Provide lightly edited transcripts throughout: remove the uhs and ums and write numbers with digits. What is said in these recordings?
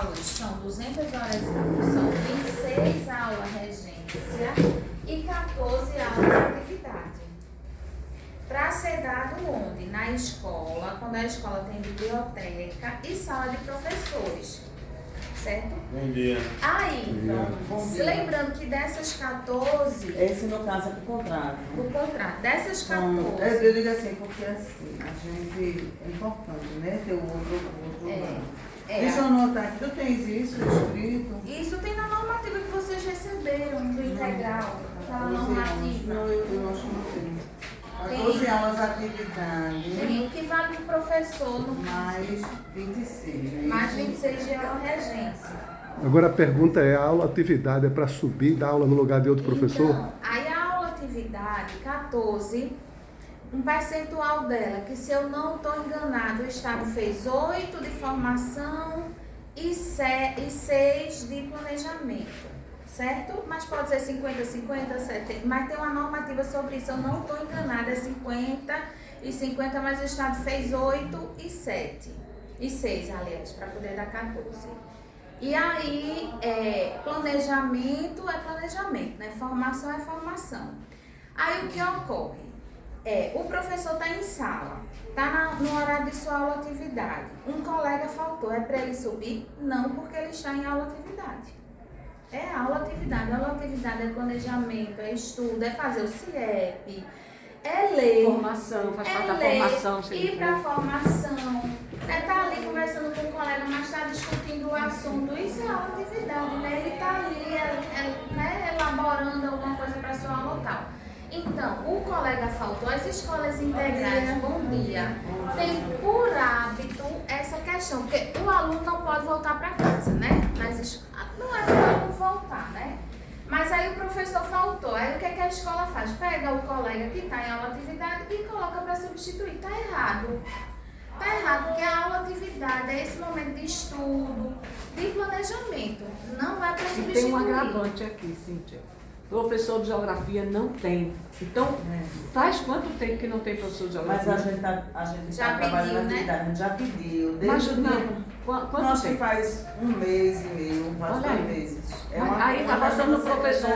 aulas, são 200 horas aula, são 26 aulas regência e 14 aulas de atividade. Para ser dado onde? Na escola, quando a escola tem biblioteca e sala de professores. Certo? Bom dia. Aí, lembrando que dessas 14... Esse, no caso, é pro contrato. O contrato. Dessas 14... Eu digo assim, porque assim, a gente... É importante, né? Ter o outro lado. Deixa eu anotar aqui. Tu tens isso escrito? Isso tem na normativa que vocês receberam, do integral. Tá na normativa. Não, eu não acho que não tem. 14 aulas de atividade. Sim, o que vale para o professor no mais 26. Né? Mais 26 de aula regência. Agora a pergunta é, a aula atividade é para subir e dar aula no lugar de outro professor? Então, aí a aula atividade 14, um percentual dela, que se eu não estou enganado, o Estado fez 8 de formação e 6 de planejamento. Certo? Mas pode ser 50, 50, 70, mas tem uma normativa sobre isso, eu não estou enganada, é 50 e 50, mas o Estado fez 8 e 7, e 6, aliás, para poder dar 14. E aí, planejamento é planejamento, né? Formação é formação. Aí o que ocorre? O professor está em sala, está no horário de sua aula atividade, um colega faltou, é para ele subir? Não, porque ele está em aula atividade. É aula atividade é planejamento, é estudo, é fazer o CIEP, é ler. Formação, faz parte da formação. Ir para a formação, estar ali conversando com o colega, mas está discutindo o assunto, isso é aula atividade, né? Ele está ali né, elaborando alguma coisa para a sua aula tal. Então, o colega faltou, as escolas integrais, bom dia, tem por hábito essa questão, porque o aluno não pode voltar para casa, né? Não é para o aluno voltar, né? Mas aí o professor faltou, aí o que a escola faz? Pega o colega que está em aula atividade e coloca para substituir. Está errado. Está errado, porque a aula atividade é esse momento de estudo, de planejamento, não é para substituir. Tem um agravante aqui, Cíntia. Professor de geografia não tem. Então, faz quanto tempo que não tem professor de geografia? Mas a gente já tá trabalhando na pediu, atividade, a gente já pediu. Mas não, quanto Nós que tempo? faz 1 mês e meio, quase Olha 2 aí. meses. Aí está passando o professor.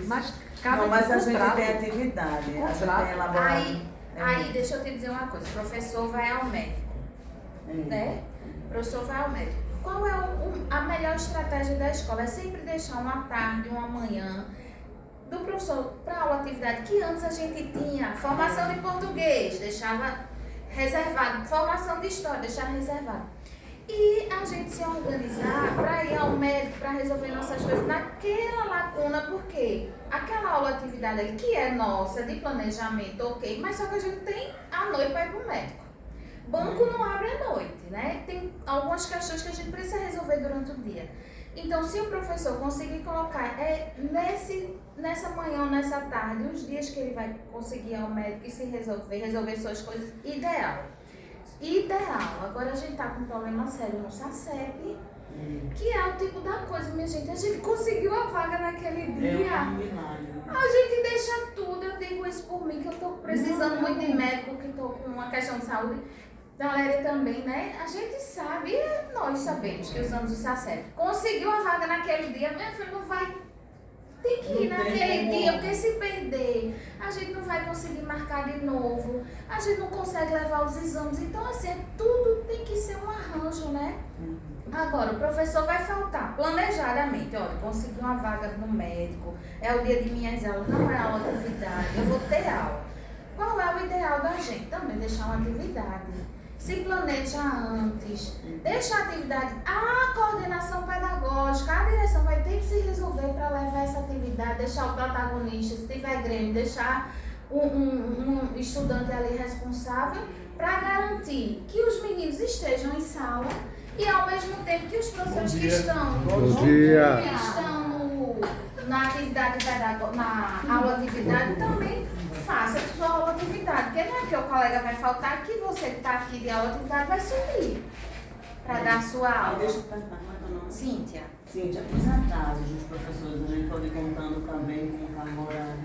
Mas cada não, mas a gente contrato. tem atividade, a gente Contrato. tem elaborado. Aí deixa eu te dizer uma coisa, o professor vai ao médico, né? O professor vai ao médico. Qual é a melhor estratégia da escola? É sempre deixar uma tarde, uma manhã, do professor para aula atividade, que antes a gente tinha formação de português, deixava reservado, formação de história, deixava reservado. E a gente se organizar para ir ao médico, para resolver nossas coisas naquela lacuna, porque aquela aula atividade ali, que é nossa, de planejamento, ok, mas só que a gente tem a noite para ir para o médico. Banco não abre à noite, né? Tem algumas questões que a gente precisa resolver durante o dia. Então, se o professor conseguir colocar nessa manhã ou nessa tarde, os dias que ele vai conseguir ir ao médico e se resolver suas coisas, ideal. Agora a gente tá com um problema sério no SACEP, que é o tipo da coisa, minha gente, a gente conseguiu a vaga naquele dia. É um milagre. A gente deixa tudo, eu digo isso por mim, que eu tô precisando muito de médico, que tô com uma questão de saúde. Valéria também, né? A gente sabe, e nós sabemos que usamos o SACEP. Conseguiu a vaga naquele dia, minha filha não vai. Tem que ir naquele dia, porque se perder, a gente não vai conseguir marcar de novo, a gente não consegue levar os exames. Então, assim, tudo tem que ser um arranjo, né? Agora, o professor vai faltar planejadamente. Olha, consegui uma vaga no médico, é o dia de minhas aulas, não é aula de atividade, eu vou ter aula. Qual é o ideal da gente? Também deixar uma atividade. Se planeja antes, deixa a atividade, a coordenação pedagógica, a direção vai ter que se resolver para levar essa atividade, deixar o protagonista, se tiver grêmio, deixar um estudante ali responsável para garantir que os meninos estejam em sala e ao mesmo tempo que os professores que estão na atividade pedagógica, na aula atividade também faça a sua aula atividade, porque não é que o colega vai faltar, que você que está aqui de aula atividade vai subir para dar a sua aula. Deixa eu perguntar, como é que é o nome? Cíntia. Cíntia, os atrasos dos professores, a gente pode ir contando também com carga horária.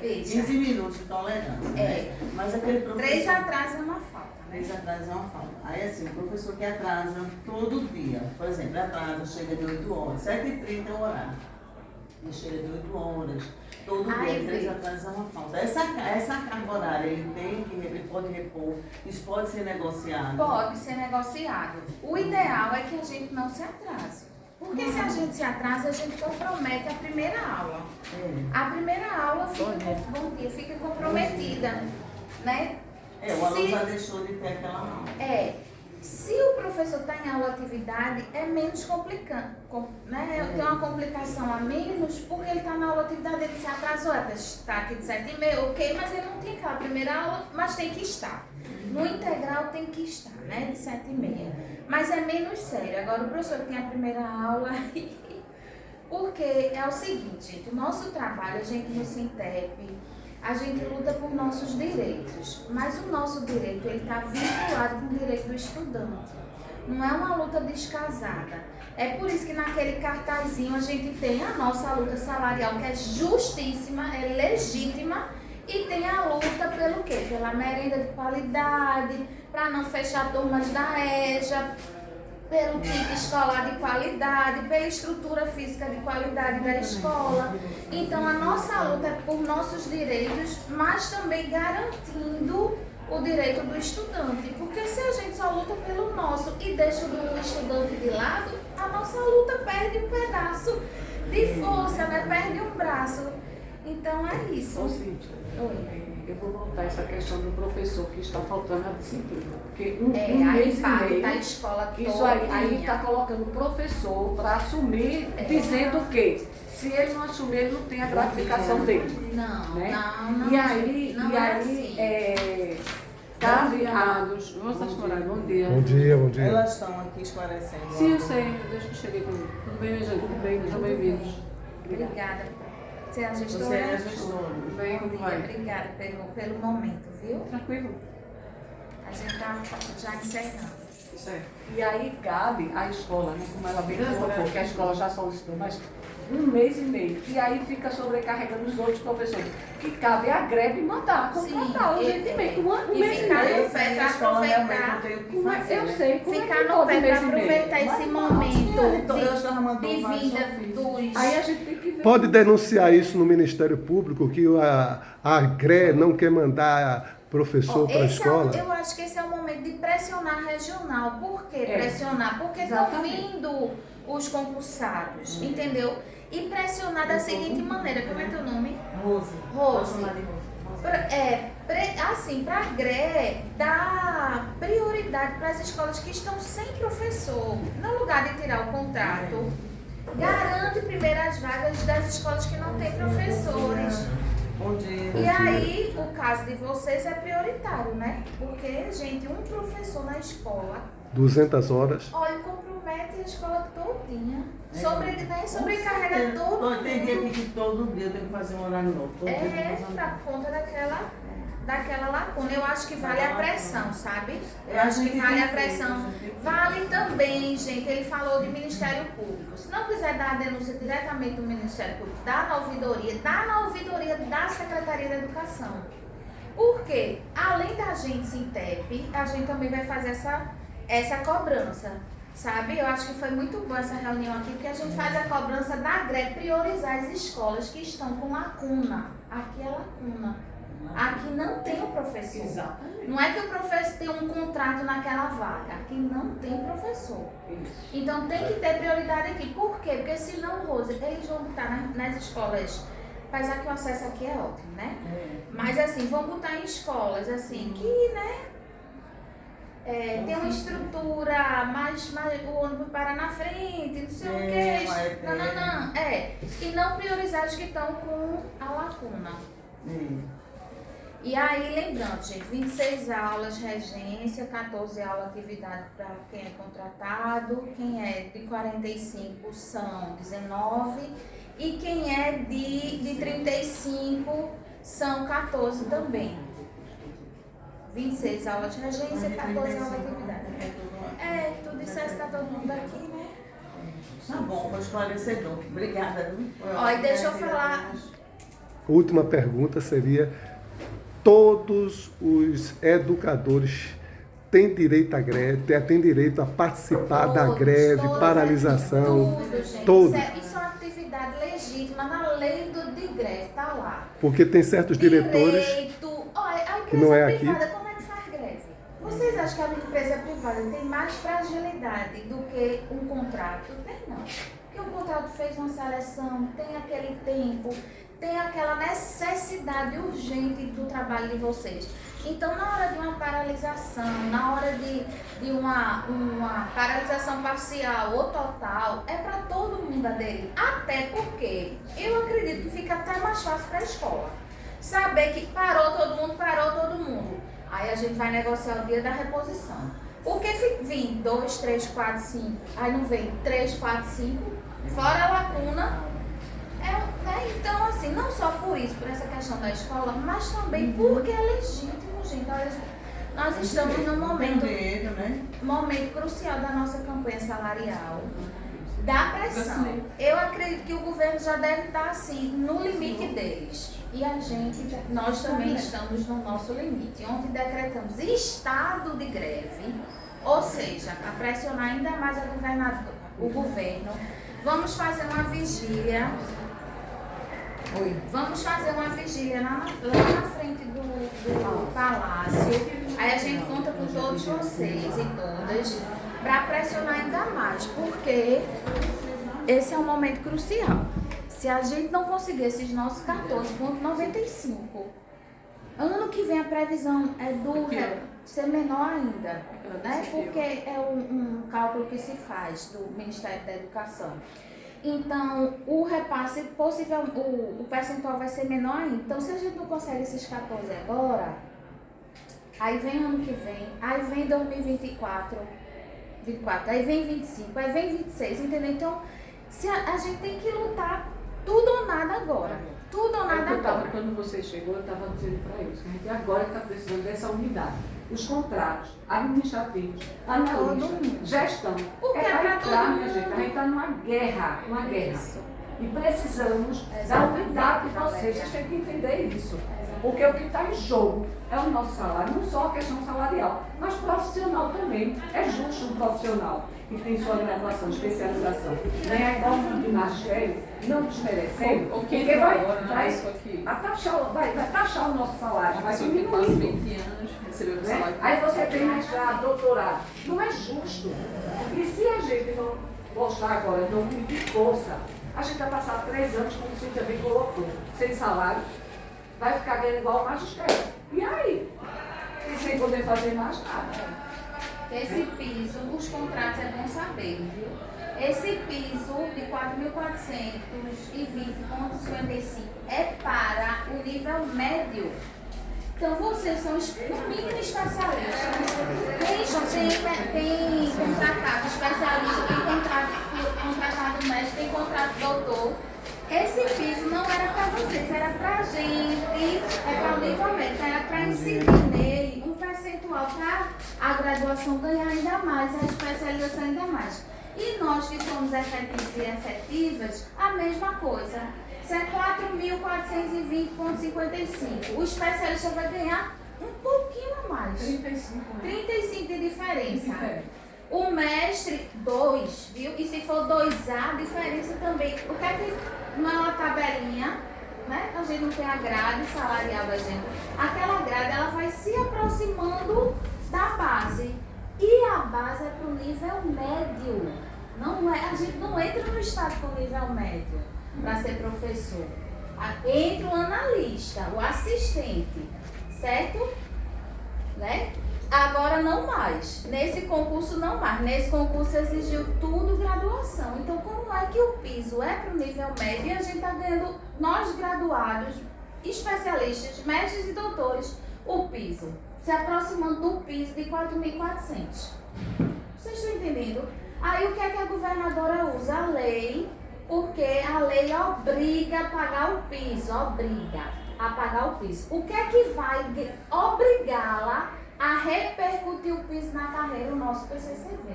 Veja. 15 minutos de tolerância, né? Mas aquele professor... 3 atrasos é uma falta. 3 atrasos é uma falta. Aí assim, o professor que atrasa todo dia, por exemplo, atrasa, chega de 8 horas, 7h30 é o horário. Ele chega de 8 horas, todo dia, 3 atrasos é uma falta. Essa carga horária, ele pode repor, isso pode ser negociado? Pode ser negociado. O ideal é que a gente não se atrase. Porque se a gente se atrasa, a gente compromete a primeira aula. A primeira aula fica comprometida, né? O aluno já deixou de ter aquela aula. Se o professor está em aula atividade, é menos complicado, né? Tem uma complicação a menos, porque ele está na aula atividade, ele se atrasou, está aqui de 7h30, ok, mas ele não tem aquela primeira aula, mas tem que estar. No integral tem que estar, né? De 7h30. Mas é menos sério. Agora o professor tem a primeira aula, porque é o seguinte, gente, o nosso trabalho, a gente no Sintep, a gente luta por nossos direitos, mas o nosso direito está vinculado com o direito do estudante. Não é uma luta descasada. É por isso que naquele cartazinho a gente tem a nossa luta salarial, que é justíssima, é legítima, e tem a luta pelo quê? Pela merenda de qualidade, para não fechar turmas da EJA, pelo kit escolar de qualidade, pela estrutura física de qualidade da escola. Então a nossa luta é por nossos direitos, mas também garantindo o direito do estudante. Porque se a gente só luta pelo nosso e deixa o do estudante de lado, a nossa luta perde um pedaço de força, né? Perde um braço. Então é isso. Ô, Cíntia, eu vou voltar a essa questão do professor que está faltando a disciplina. Porque um mês e meio, da escola isso aí está colocando o professor para assumir, dizendo que se ele não assumir, ele não tem a gratificação dele. Não, né? não. E aí, cabe a dos... Bom dia. Bom dia, bom dia. Elas estão aqui esclarecendo. Sim, eu sei. Deixa eu chegar comigo. Tudo bem, gente? Tudo bem, sejam bem-vindos. Obrigada. Você é a gestora? Você é a gestora. Bem, Bom dia, vai. obrigada pelo momento, viu? Tranquilo. A gente está já encerrando. Certo. E aí cabe à escola, né, como ela bem colocou, que a escola já solicitou, mas um mês e meio. E aí fica sobrecarregando os outros professores. Que cabe à greve mandar, contratar urgentemente. Um mês e ficar meio. no pé para aproveitar. Eu sei, como Ficar é que no pode pé um mês para e meio? aproveitar esse momento de de vinda dos... Aí a gente tem que ver. Pode denunciar isso no Ministério Público, que a GRE não quer mandar professor para a escola? Eu acho que esse é o momento de pressionar regional. Por que pressionar? Porque estão vindo os concursados, entendeu? E pressionar da seguinte maneira, como é teu nome? Rose. Assim, para a GRE, dá prioridade para as escolas que estão sem professor. No lugar de tirar o contrato, garante primeiro as vagas das escolas que não têm professores. Bom dia. E aí, o caso de vocês é prioritário, né? Porque, gente, um professor na escola, 200 horas. olha, compromete a escola todinha. Sobrecarrega todo mundo. Tem dia que todo dia eu tenho que fazer um horário novo. Pra conta daquela lacuna. Eu acho que vale a pressão, sabe? Eu acho que vale a pressão. Vale também, gente, ele falou de Ministério Público. Se não quiser dar a denúncia diretamente do Ministério Público, dá na ouvidoria da Secretaria da Educação. Porque, além da gente Sintep, a gente também vai fazer essa cobrança. Sabe? Eu acho que foi muito boa essa reunião aqui, porque a gente faz a cobrança da GRE, priorizar as escolas que estão com lacuna. Aqui é lacuna. Aqui não tem o professor. Exatamente. Não é que o professor tem um contrato naquela vaga. Aqui não tem professor. Então tem que ter prioridade aqui. Por quê? Porque senão, Rose, eles vão botar nas escolas. Apesar que o acesso aqui é ótimo, né? Mas assim, vão botar em escolas assim, que, né? Tem uma estrutura, mais o ônibus para na frente, não sei o que. Não. E não priorizar os que estão com a lacuna. E aí, lembrando, gente, 26 aulas regência, 14 aulas atividade para quem é contratado, quem é de 45 são 19 e quem é de 35 são 14 também. 26 aulas de regência, 14 aulas de atividade. Tu disseste que tá todo mundo aqui, né? Tá bom, foi esclarecedor. Obrigada. Olha, deixa eu falar. Última pergunta seria: todos os educadores tem direito à greve, tem direito a participar da greve, paralisação, tudo, gente. todo. Isso é uma atividade legítima na lei de greve, está lá. Porque tem certos diretores Olha, a que não empresa é privada, aqui. como é que faz greve? Vocês acham que a empresa privada tem mais fragilidade do que um contrato? Tem não. Porque um contrato fez uma seleção, tem aquele tempo, tem aquela necessidade urgente do trabalho de vocês. Então, na hora de uma paralisação, na hora de uma paralisação parcial ou total, é para todo mundo aderir. Até porque eu acredito que fica até mais fácil para a escola. Saber que parou todo mundo. Aí a gente vai negociar o dia da reposição. Porque vem 2, 3, 4, 5, aí não vem 3, 4, 5, fora a lacuna. Então, assim, não só por isso, por essa questão da escola, mas também porque é legítimo, gente. Olha, nós estamos num momento crucial da nossa campanha salarial, da pressão. Eu acredito que o governo já deve estar, assim, no limite deles. E nós também estamos no nosso limite. Ontem decretamos estado de greve, ou seja, para pressionar ainda mais o governo. Vamos fazer uma vigília. Vamos fazer uma vigília lá na frente do palácio. Aí a gente conta com todos vocês e todas para pressionar ainda mais, porque esse é um momento crucial. Se a gente não conseguir esses nossos 14,95, ano que vem a previsão é ser menor ainda, né? Porque é um cálculo que se faz do Ministério da Educação. Então, o repasse, o percentual vai ser menor ainda. Então, se a gente não consegue esses 14 agora, aí vem ano que vem, aí vem 2024, aí vem 25, aí vem 26, entendeu? Então, a gente tem que lutar tudo ou nada agora. Tudo ou nada agora. Quando você chegou, eu estava dizendo para eles que a gente agora está precisando dessa unidade. Os contratos administrativos, analistas, gestão. Porque é para todo mundo. Minha gente, a gente está numa guerra. Isso. E precisamos da unidade de vocês. Vocês têm que entender isso. Porque o que está em jogo é o nosso salário, não só a questão salarial, mas profissional também. É justo um profissional que tem sua graduação, especialização, ganhar igual um de magistério, não desmerecendo, porque vai taxar o nosso salário, vai diminuir. 20 anos, recebeu o salário. Aí você tem mestrado, doutorado. Não é justo. E se a gente não mostrar agora, não medir força, a gente vai passar 3 anos, como você também colocou, sem salário, vai ficar ganhando igual o magistério. E aí? E sem poder fazer mais nada. Esse piso, os contratos é bom saber, viu? Esse piso de 4.420,55 é para o nível médio. Então, vocês são, no mínimo, especialistas. Tem contratado especialista, tem contratado mestre, tem contratado doutor. Esse piso não era para vocês, era para a gente, para o nível médio, era para incidir nele um percentual para a graduação ganhar ainda mais, a especialização ainda mais. E nós que somos efetivos e efetivas, a mesma coisa. Se é 4.420,55, o especialista vai ganhar um pouquinho a mais. 35 de diferença. O mestre, 2, viu? E se for 2A, a diferença também. O que é que não é uma tabelinha, né? A gente não tem a grade salarial da gente. Aquela grade, ela vai se aproximando da base. E a base é para o nível médio. Não é, a gente não entra no estado com nível médio para ser professor. Entra o analista, o assistente, certo? Né? Agora não mais. Nesse concurso não mais. Nesse concurso exigiu tudo graduação. Então, como é que o piso é para o nível médio e a gente está ganhando, nós graduados, especialistas, mestres e doutores, o piso, se aproximando do piso de 4.400. Vocês estão entendendo? Aí o que é que a governadora usa? A lei, porque a lei obriga a pagar o piso, obriga a pagar o piso. O que é que vai obrigá-la a repercutir o piso na carreira, o nosso PCCV?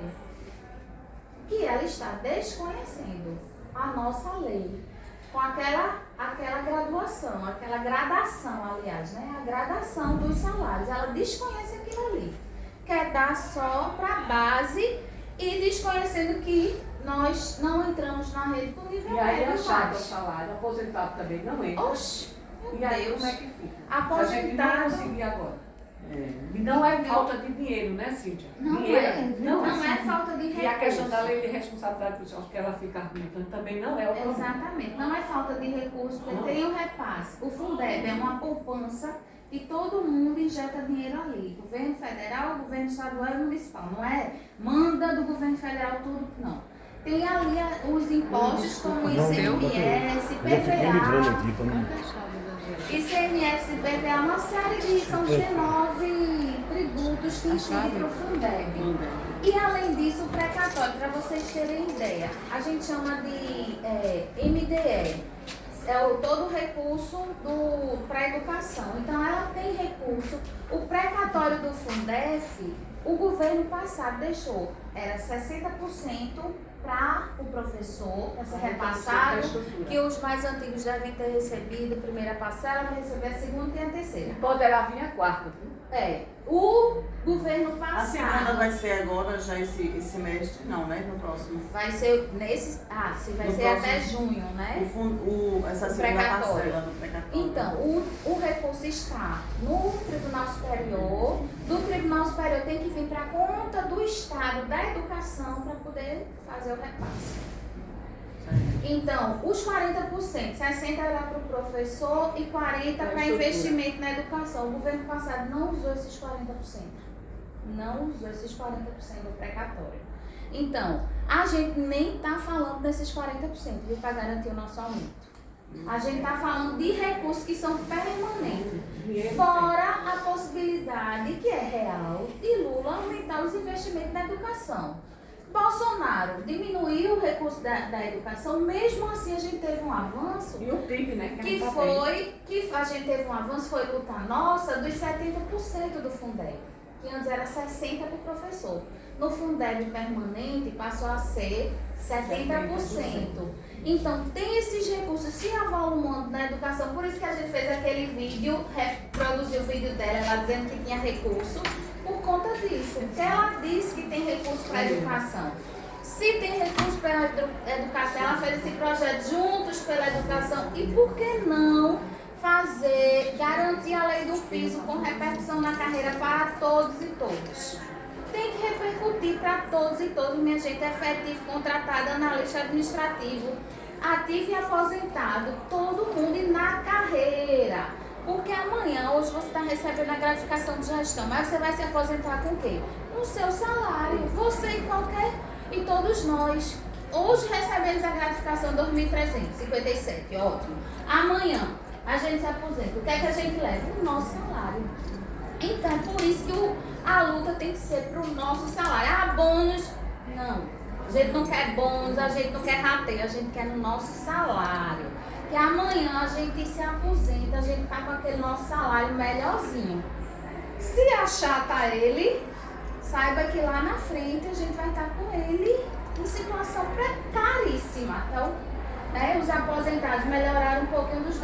Que ela está desconhecendo a nossa lei, com aquela graduação, aquela gradação, aliás, né? A gradação dos salários, ela desconhece aquilo ali. quer dar só para a base e desconhecendo que nós não entramos na rede com nível E aí médio achar que o baixo. salário, aposentado também não entra. Oxi, E meu aí Deus. como é que fica? Aposentado. Se a gente não conseguir agora. É. E não é falta de dinheiro, né, Cíntia? Não dinheiro, é, não é falta de recurso. E a questão da lei de responsabilidade social que ela fica argumentando também não é o problema. Exatamente, não é falta de recurso, porque tem o repasse. O Fundeb é uma poupança e todo mundo injeta dinheiro ali. Governo federal, governo estadual e municipal. Não é manda do governo federal tudo, não. Tem ali os impostos como ICMS, PVA, ICMS, PVA, uma série de, são 19 tributos que incidem para o Fundeb. E além disso, o precatório, para vocês terem ideia, a gente chama de MDE, é todo o recurso para a educação. Então, ela tem recurso. O precatório do Fundef, o governo passado deixou, era 60% para o professor, para ser repassado, que os mais antigos devem ter recebido a primeira parcela, vai receber a segunda e a terceira. Poderá vir a quarta, viu? O governo A segunda passado vai ser agora, já esse semestre, não, né? No próximo. vai ser nesse, se vai No ser próximo- até junho, né? Essa O segunda precatório. parcela do precatório. Então, o recurso está no Tribunal Superior. Do Tribunal Superior tem que vir para a conta do Estado da Educação para poder fazer o repasse. Então, os 40%, 60% era para o professor e 40% para investimento na educação. O governo passado não usou esses 40%. Não usou esses 40% do precatório. Então, a gente nem está falando desses 40%, viu, para garantir o nosso aumento. A gente está falando de recursos que são permanentes. Fora a possibilidade, que é real, de Lula aumentar os investimentos na educação. Bolsonaro diminuiu o recurso da educação, mesmo assim a gente teve um avanço. E o PIB, né? Que a gente teve um avanço, foi luta nossa dos 70% do Fundeb, que antes era 60% para o professor. No Fundeb permanente passou a ser 70%. Então tem esses recursos se avolumando na educação, por isso que a gente fez aquele vídeo, reproduziu o vídeo dela, ela dizendo que tinha recurso, por conta disso. Porque ela disse que tem recurso para a educação. Se tem recurso para a educação, ela fez esse projeto Juntos pela Educação. E por que não garantir a lei do piso com repercussão na carreira para todos e todas? Tem que repercutir para todos e todas, minha gente, efetivo, contratado, analista administrativo, ativo e aposentado, todo mundo e na carreira. Porque amanhã, hoje você está recebendo a gratificação de gestão, mas você vai se aposentar com o quê? No seu salário, você e todos nós. Hoje recebemos a gratificação de 2.357, ótimo. Amanhã a gente se aposenta, o que é que a gente leva? O nosso salário. Então, é por isso que a luta tem que ser para o nosso salário. Ah, bônus, não. A gente não quer bônus, a gente não quer rateio, a gente quer no nosso salário. Que amanhã a gente se aposenta, a gente tá com aquele nosso salário melhorzinho. Se achata ele, saiba que lá na frente a gente vai estar com ele em situação precaríssima. Então, os aposentados melhoraram um pouquinho dos dois.